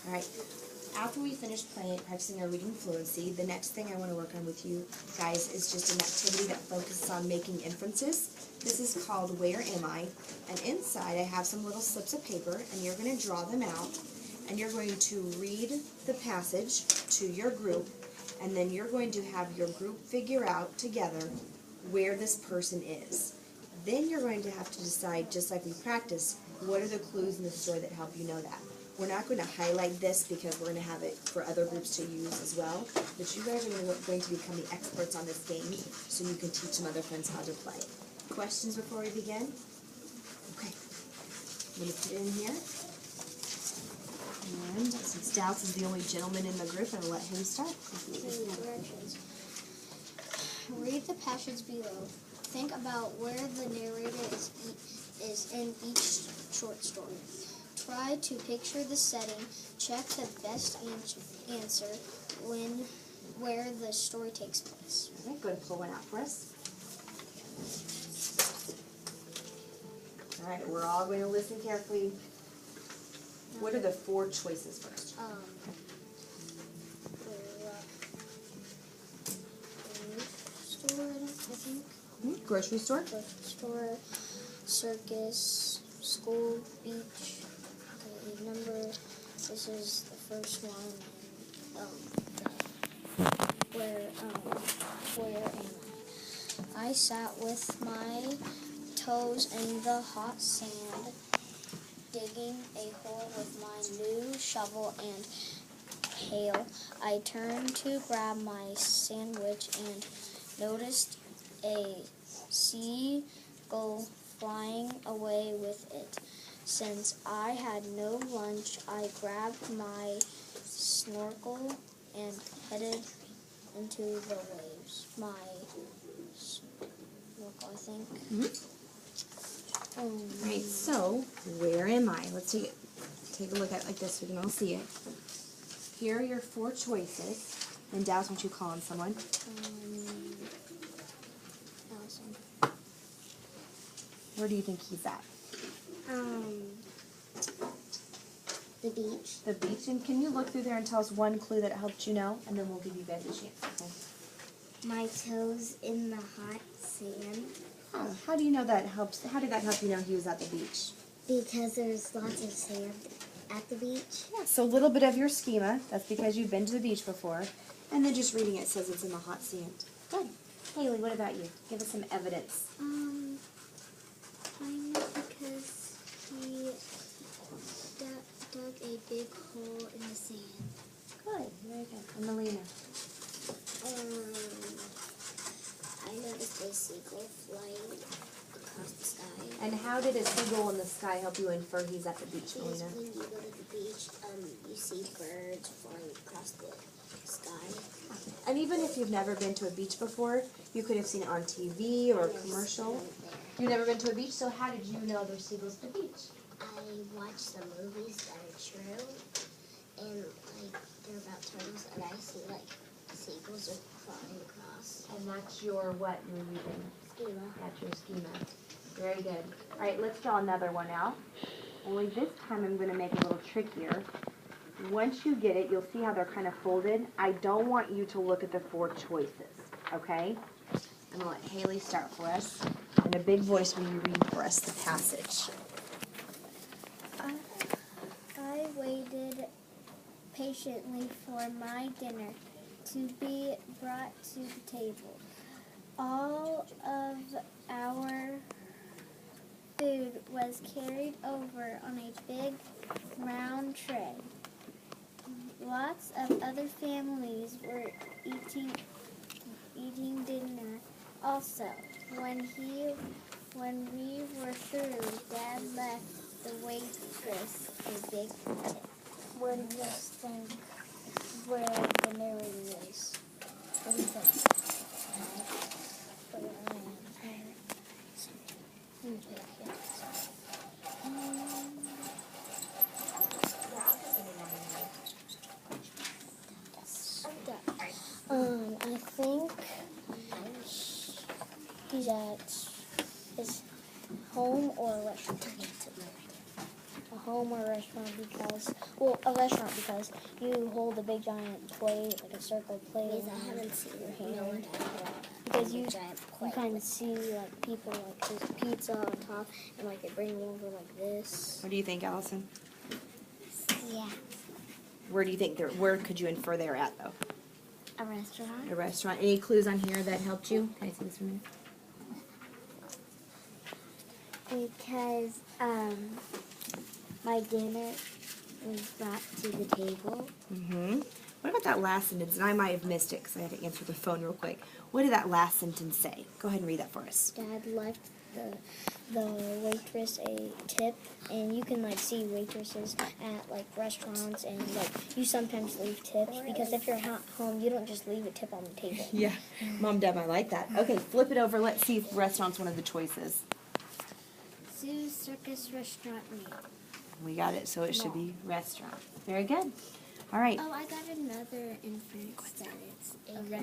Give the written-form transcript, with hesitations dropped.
Alright, after we finish practicing our reading fluency, the next thing I want to work on with you guys is just an activity that focuses on making inferences. This is called Where Am I? And inside I have some little slips of paper, and you're going to draw them out, and you're going to read the passage to your group, and then you're going to have your group figure out together where this person is. Then you're going to have to decide, just like we practiced, what are the clues in the story that help you know that. We're not going to highlight this because we're going to have it for other groups to use as well, but you guys are going to become the experts on this game so you can teach some other friends how to play. Questions before we begin? Okay. I'm going to put it in here. And since Dallas is the only gentleman in the group, I'll let him start. Directions. Read the passage below. Think about where the narrator is in each short story. Try to picture the setting. Check the best answer where the story takes place. All right, go ahead and pull one out for us. All right, we're all going to listen carefully. What are the 4 choices first? Grocery store, I think. Grocery store, circus, school, beach. Okay, number. This is the first one. Where am I? I sat with my toes in the hot sand, digging a hole with my new shovel and pail. I turned to grab my sandwich and noticed a seagull flying away with it. Since I had no lunch, I grabbed my snorkel and headed into the waves. My snorkel, I think. Right, so where am I? Let's take a look at it like this so we can all see it. Here are your 4 choices. And Dallas, why don't you call on someone? Allison. Where do you think he's at? The beach. The beach. And can you look through there and tell us one clue that helped you know? And then we'll give you guys a chance. Okay? My toes in the hot sand. Oh, how do you know that helps? How did that help you know he was at the beach? Because there's lots of sand at the beach. Yeah, so a little bit of your schema. That's because you've been to the beach before. And then just reading it says it's in the hot sand. Good. Haley, what about you? Give us some evidence. I know because he dug a big hole in the sand. Good. Very good. And Melina? I noticed a seagull flying across the sky. And how did a seagull in the sky help you infer he's at the beach, Because Melina? when you go to the beach, you see birds flying across the sky. And even if you've never been to a beach before, you could have seen it on TV or a commercial. You've never been to a beach, so how did you know there's seagulls at the beach? I watch some movies that are true, and like they're about turtles, and I see like seagulls are flying across. And that's your what movie thing? Schema. That's your schema. Very good. All right, let's draw another one out. Only this time I'm going to make it a little trickier. Once you get it, you'll see how they're kind of folded. I don't want you to look at the 4 choices, okay? I'm going to let Haley start for us. In a big voice, will you read for us the passage? I waited patiently for my dinner to be brought to the table. All of our food was carried over on a big round tray. Lots of other families were eating dinner also. When we were through, Dad left the waitress a big tip. What do you guys think where the narrator is? What do you think? I think he's at his home or a restaurant. A home or a restaurant because, well, a restaurant because you hold a big giant plate, like a circle plate I haven't seen your hand. Because you kind of see like people like there's pizza on top and like they bring it over like this. What do you think, Allison? Yeah. Where do you think where could you infer they're at though? A restaurant. A restaurant. Any clues on here that helped you? Can I see this from here? Because my dinner was brought to the table. Mm-hmm. What about that last sentence? And I might have missed it because I had to answer the phone real quick. What did that last sentence say? Go ahead and read that for us. Dad left the waitress a tip, and you can like see waitresses at like restaurants, and like you sometimes leave tips because if you're at home, you don't just leave a tip on the table. Yeah. Mom, Dad might like that. Okay, flip it over. Let's see if restaurant's one of the choices. Zoo Circus Restaurant Meal. We got it, so it should be restaurant. Very good. All right. Oh, I got another inference that it's a restaurant.